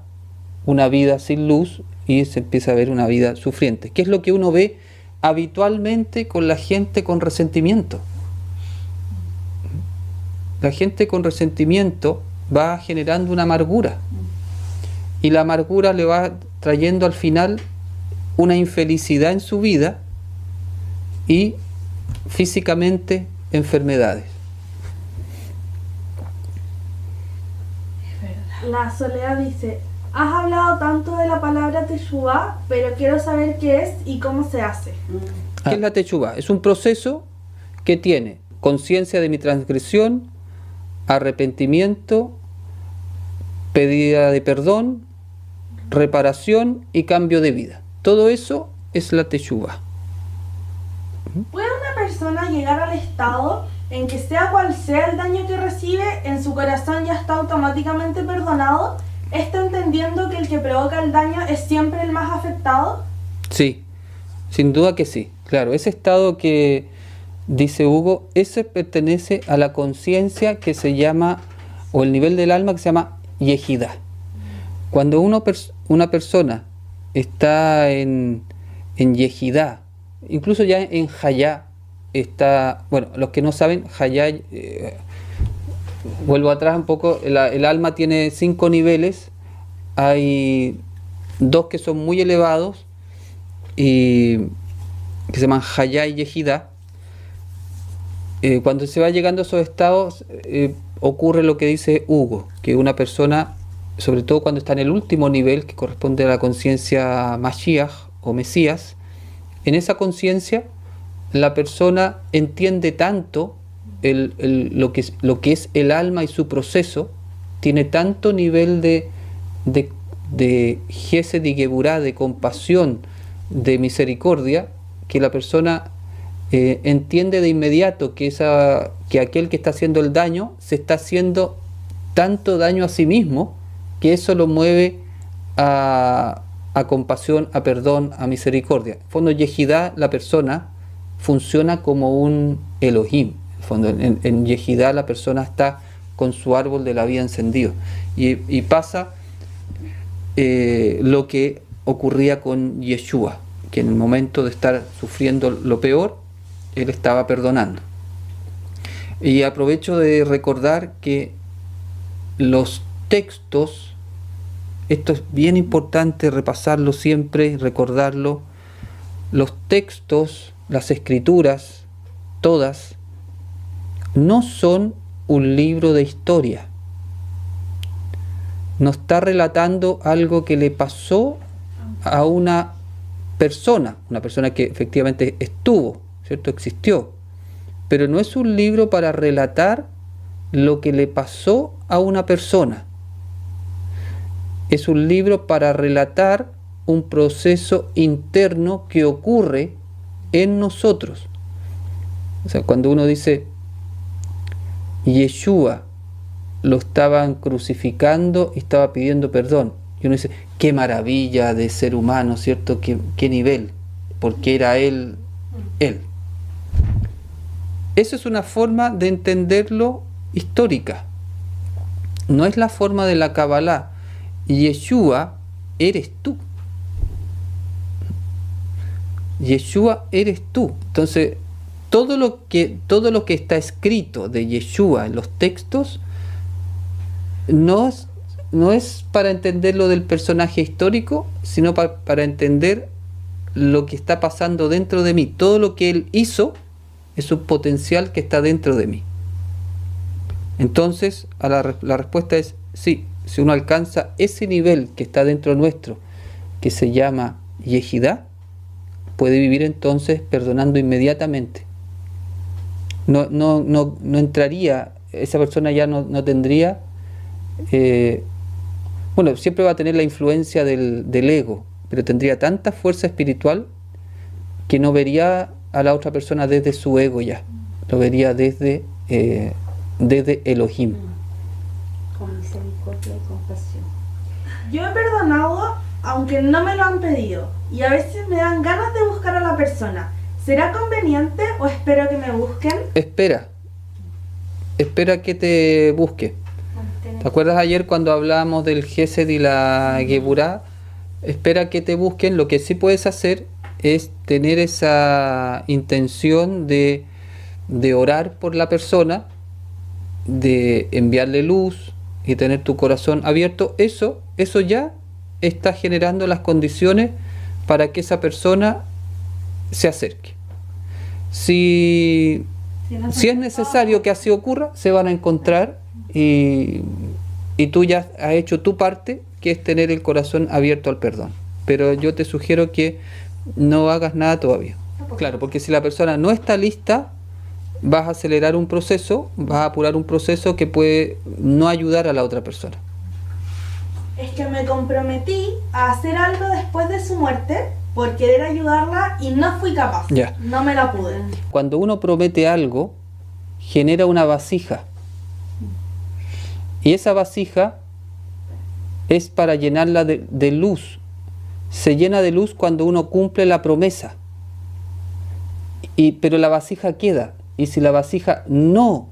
una vida sin luz y se empieza a ver una vida sufriente, que es lo que uno ve habitualmente con la gente con resentimiento. La gente con resentimiento va generando una amargura y la amargura le va trayendo al final una infelicidad en su vida y físicamente enfermedades. La Soledad dice: has hablado tanto de la palabra Teshuvá, pero quiero saber qué es y cómo se hace. ¿Qué es la Teshuvá? Es un proceso que tiene conciencia de mi transgresión, arrepentimiento, pedida de perdón, reparación y cambio de vida. Todo eso es la Teshuvá. ¿Puede una persona llegar al estado en que sea cual sea el daño que recibe, en su corazón ya está automáticamente perdonado? ¿Está entendiendo que el que provoca el daño es siempre el más afectado? Sí, sin duda que sí. Claro, ese estado que dice Hugo, ese pertenece a la conciencia que se llama, o el nivel del alma que se llama Yehidá. Cuando una persona está en Yehidá, incluso ya en Hayá, está, bueno, los que no saben, Hayá, vuelvo atrás un poco, el alma tiene 5 niveles, hay 2 que son muy elevados, y que se llaman Hayá y Yehidá. Cuando se va llegando a esos estados, ocurre lo que dice Hugo, que una persona, sobre todo cuando está en el último nivel, que corresponde a la conciencia Mashiach o Mesías, en esa conciencia la persona entiende tanto lo que es el alma y su proceso, tiene tanto nivel de Gesed y Geburá, de compasión, de misericordia, que la persona entiende de inmediato que aquel que está haciendo el daño se está haciendo tanto daño a sí mismo, que eso lo mueve a compasión, a perdón, a misericordia. En el fondo, Yehidá, la persona funciona como un Elohim. En el fondo, en Yehidá la persona está con su árbol de la vida encendido. Y pasa lo que ocurría con Yeshua, que en el momento de estar sufriendo lo peor, él estaba perdonando. Y aprovecho de recordar que los textos, esto es bien importante repasarlo siempre, recordarlo, los textos, las escrituras, todas, no son un libro de historia. No está relatando algo que le pasó a una persona que efectivamente estuvo, ¿cierto? Existió. Pero no es un libro para relatar lo que le pasó a una persona. Es un libro para relatar un proceso interno que ocurre en nosotros. O sea, cuando uno dice Yeshua lo estaban crucificando y estaba pidiendo perdón, y uno dice, qué maravilla de ser humano, ¿cierto? Qué nivel, porque era él. Eso es una forma de entenderlo histórica. No es la forma de la Kabbalah. Yeshua eres tú. Yeshua eres tú. Entonces, todo lo que está escrito de Yeshua en los textos no es para entender lo del personaje histórico, sino para entender lo que está pasando dentro de mí. Todo lo que él hizo es un potencial que está dentro de mí. Entonces, la respuesta es sí. Si uno alcanza ese nivel que está dentro nuestro, que se llama Yehidá, puede vivir entonces perdonando inmediatamente. No entraría esa persona ya no tendría, bueno, siempre va a tener la influencia del ego, pero tendría tanta fuerza espiritual que no vería a la otra persona desde su ego ya, lo vería desde Elohim. Con misericordia y compasión. Yo he perdonado aunque no me lo han pedido y a veces me dan ganas de buscar a la persona. ¿Será conveniente o espero que me busquen? Espera que te busque. ¿Te acuerdas ayer cuando hablábamos del Gesed y la Geburá? Espera que te busquen. Lo que sí puedes hacer es tener esa intención de orar por la persona, de enviarle luz y tener tu corazón abierto. Eso ya está generando las condiciones para que esa persona se acerque. Si es necesario que así ocurra, se van a encontrar y tú ya has hecho tu parte, que es tener el corazón abierto al perdón. Pero yo te sugiero que no hagas nada todavía. Claro, porque si la persona no está lista, vas a acelerar un proceso, vas a apurar un proceso que puede no ayudar a la otra persona. Es que me comprometí a hacer algo después de su muerte por querer ayudarla y no fui capaz. Ya. No me la pude. Cuando uno promete algo, genera una vasija. Y esa vasija es para llenarla de luz. Se llena de luz cuando uno cumple la promesa. Pero la vasija queda. Y si la vasija no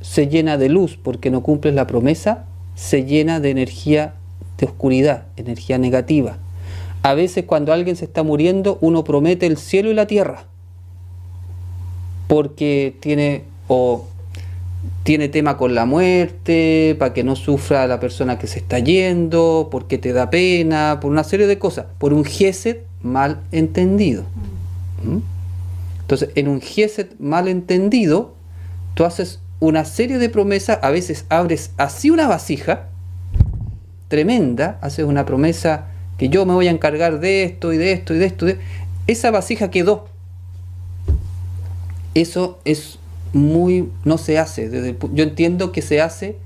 se llena de luz porque no cumples la promesa, se llena de energía de oscuridad, energía negativa. A veces cuando alguien se está muriendo, uno promete el cielo y la tierra porque tiene tema con la muerte, para que no sufra la persona que se está yendo, porque te da pena, por una serie de cosas, por un Gesed mal entendido. Entonces, en un Gesed mal entendido, tú haces una serie de promesas, a veces abres así una vasija tremenda, haces una promesa que yo me voy a encargar de esto y de esto y de esto. Esa vasija quedó. Eso es no se hace. Yo entiendo que se hace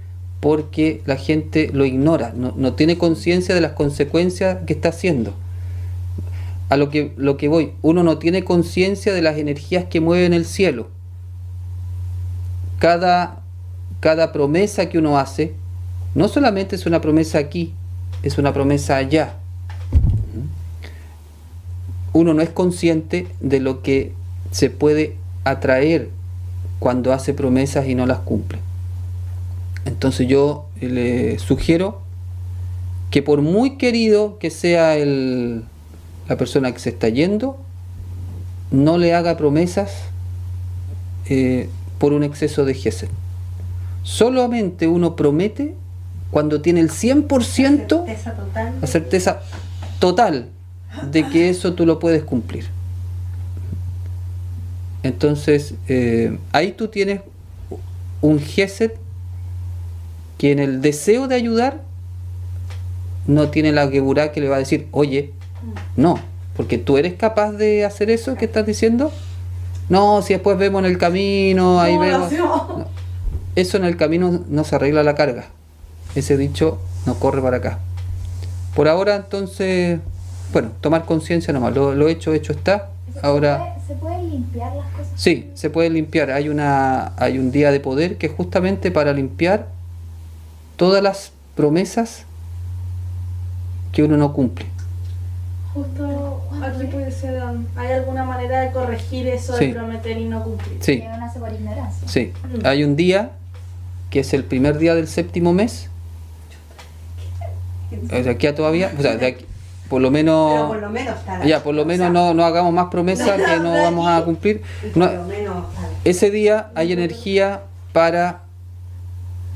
porque la gente lo ignora, no tiene conciencia de las consecuencias que está haciendo. A lo que voy, uno no tiene conciencia de las energías que mueven el cielo. Cada promesa que uno hace, no solamente es una promesa aquí, es una promesa allá. Uno no es consciente de lo que se puede atraer cuando hace promesas y no las cumple. Entonces yo le sugiero que por muy querido que sea la persona que se está yendo, no le haga promesas por un exceso de Gesed. Solamente uno promete cuando tiene el 100%, la certeza total de que eso tú lo puedes cumplir. Entonces, ahí tú tienes un Gesed que en el deseo de ayudar no tiene la Geburá que le va a decir, oye, no, porque tú eres capaz de hacer eso que estás diciendo. No, si después vemos en el camino, ahí vemos. No, eso en el camino no se arregla la carga. Ese dicho no corre para acá. Por ahora, entonces, bueno, tomar conciencia nomás. Lo hecho está. Ahora, ¿Se pueden limpiar las cosas? Sí, se puede limpiar. Hay un día de poder que es justamente para limpiar todas las promesas que uno no cumple. Justo aquí puede ser, ¿hay alguna manera de corregir eso Sí. de prometer y no cumplir? Sí, Que nace por ignorancia. sí. Hay un día que es el primer día del séptimo mes. De aquí a todavía, o sea, de aquí, por lo menos, Pero por lo menos está la ya, por lo menos no hagamos más promesas que no vamos a cumplir. No, Por lo menos está la- ese día hay energía para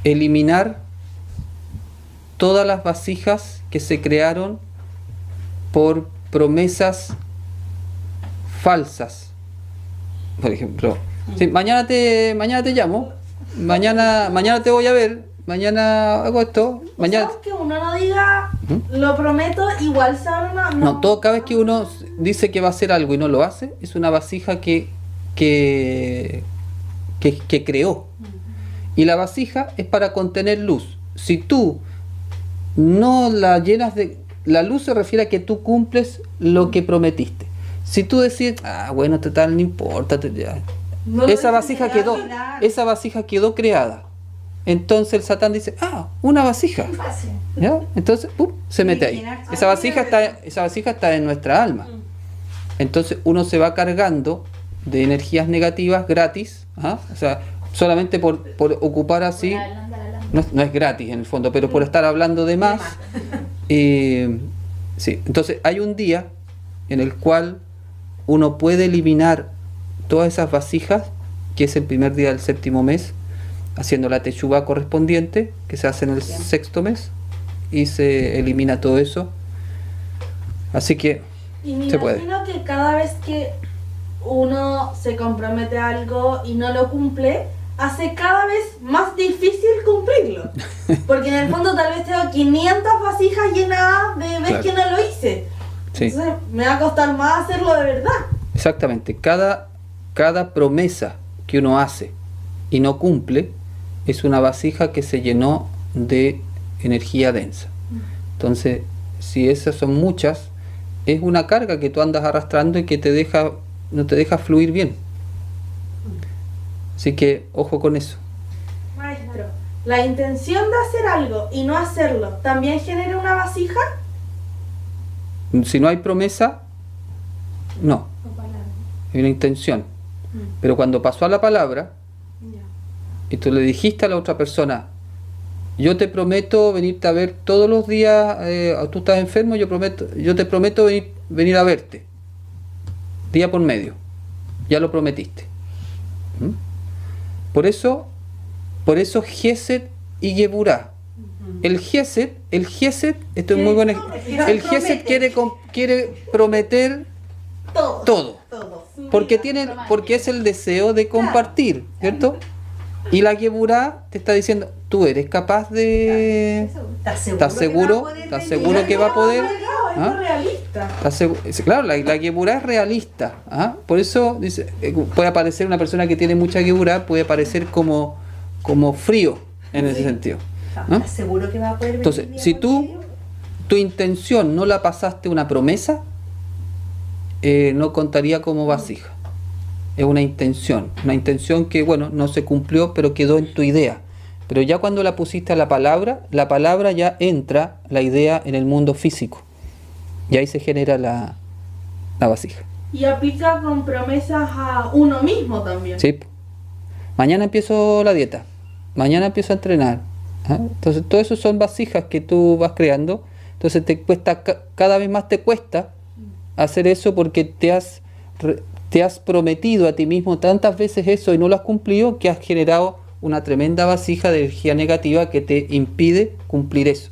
eliminar todas las vasijas que se crearon por promesas falsas. Por ejemplo, sí, mañana te llamo, mañana te voy a ver, mañana hago esto, mañana. Que uno no diga, lo prometo, igual se abre una... No, cada vez que uno dice que va a hacer algo y no lo hace, es una vasija que creó. Y la vasija es para contener luz. Si tú no la llenas de... La luz se refiere a que tú cumples lo que prometiste. Si tú decís, bueno, total, no importa, ya. No lo esa dice vasija de quedó, verdad. esa vasija quedó creada. Entonces el Satán dice, una vasija. Fácil. ¿Ya? Entonces, se mete ahí. llenarse. Esa vasija está en nuestra alma. Entonces uno se va cargando de energías negativas gratis, o sea, solamente por ocupar así, no es gratis en el fondo, pero por estar hablando de más. Sí, entonces hay un día en el cual uno puede eliminar todas esas vasijas, que es el primer día del séptimo mes, haciendo la teshuvá correspondiente, que se hace en el sexto mes, y se elimina todo eso. Así que Y me se puede. imagino que cada vez que uno se compromete a algo y no lo cumple, hace cada vez más difícil cumplirlo. Porque en el fondo tal vez tengo 500 vasijas llenadas de veces Claro. que no lo hice. Sí. Entonces me va a costar más hacerlo de verdad. Exactamente, cada promesa que uno hace y no cumple es una vasija que se llenó de energía densa. Entonces, si esas son muchas, es una carga que tú andas arrastrando y que no te deja fluir bien. Así que ojo con eso. Maestro, ¿la intención de hacer algo y no hacerlo también genera una vasija? Si no hay promesa, no, hay una intención. Pero cuando pasó a la palabra y tú le dijiste a la otra persona, yo te prometo venirte a ver todos los días, tú estás enfermo, yo te prometo venir a verte, día por medio, ya lo prometiste. ¿Mm? Por eso Gesed y Geburá. El Gesed, esto es muy bueno. El Gesed quiere prometer todo. Porque es el deseo de compartir, ¿cierto? Y la Geburá te está diciendo, tú eres capaz de... ¿Estás seguro que va a poder? Es realista. Claro, la Geburá es realista. Por eso dice, puede aparecer una persona que tiene mucha Geburá, puede parecer como frío en ese sentido. ¿Estás seguro que va a poder venir? Entonces, si tu intención no la pasaste una promesa, no contaría como vasija. Es una intención que, bueno, no se cumplió, pero quedó en tu idea. Pero ya cuando la pusiste a la palabra ya entra la idea en el mundo físico. Y ahí se genera la vasija. Y aplica con promesas a uno mismo también. ¿Sí? Mañana empiezo la dieta. Mañana empiezo a entrenar. Entonces, todo eso son vasijas que tú vas creando. Entonces, cada vez más te cuesta hacer eso porque te has prometido a ti mismo tantas veces eso y no lo has cumplido, que has generado una tremenda vasija de energía negativa que te impide cumplir eso.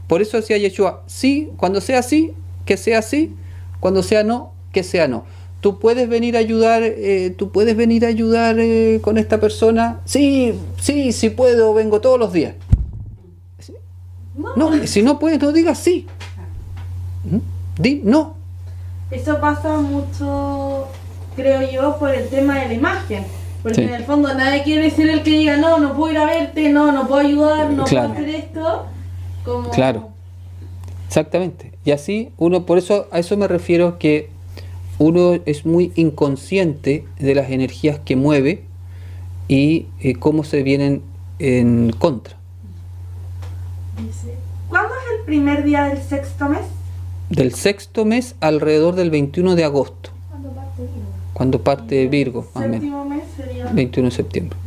Por eso decía Yeshua, sí, cuando sea sí, que sea sí, cuando sea no, que sea no. Tú puedes venir a ayudar, con esta persona. Sí, puedo, vengo todos los días. No, si no puedes, no digas sí. Di no. Eso pasa mucho, creo yo, por el tema de la imagen. Porque Sí. en el fondo nadie quiere ser el que diga, no puedo ir a verte, no puedo ayudar, no Claro. puedo hacer esto. Como... Claro, exactamente. Y así uno, por eso a eso me refiero, que uno es muy inconsciente de las energías que mueve y cómo se vienen en contra. Dice, ¿cuándo es el primer día del sexto mes? Del sexto mes alrededor del 21 de agosto, Cuando parte Virgo. cuando parte Virgo, más o menos, Séptimo mes sería... 21 de septiembre.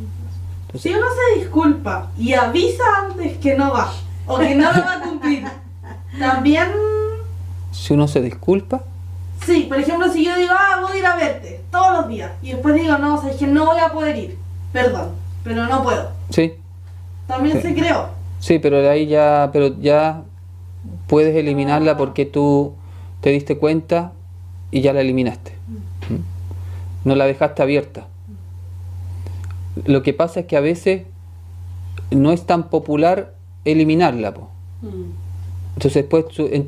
Si uno se disculpa y avisa antes que no va, o que no lo va a cumplir, también... Si uno se disculpa, Sí, por ejemplo, si yo digo, voy a ir a verte todos los días, y después digo, no, o sea, es que no voy a poder ir, perdón, pero no puedo. sí, También Sí. se creó. sí, pero de ahí ya puedes eliminarla porque tú te diste cuenta y ya la eliminaste. No la dejaste abierta. Lo que pasa es que a veces no es tan popular eliminarla, po. Entonces después en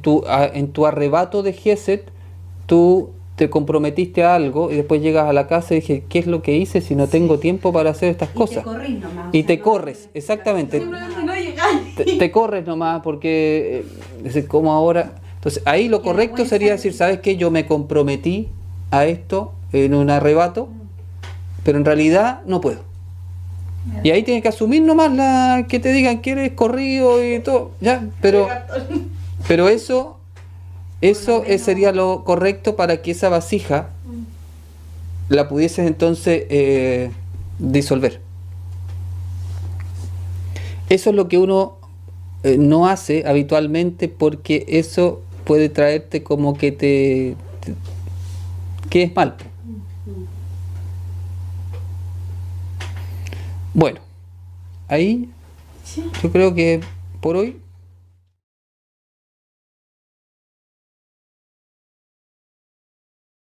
tu arrebato de Gesed, tú te comprometiste a algo y después llegas a la casa y dije, ¿qué es lo que hice si no tengo tiempo para hacer estas cosas? Y te corres nomás. Y te corres, exactamente. Simplemente no llegáis. Te corres nomás porque es como ahora. Entonces ahí lo correcto sería decir, ¿sabes qué? Yo me comprometí a esto en un arrebato, pero en realidad no puedo. Y ahí tienes que asumir nomás que te digan que eres corrido y todo, ya, pero eso sería lo correcto para que esa vasija la pudieses entonces disolver. Eso es lo que uno no hace habitualmente, porque eso puede traerte como que que es mal. Bueno, ahí yo creo que por hoy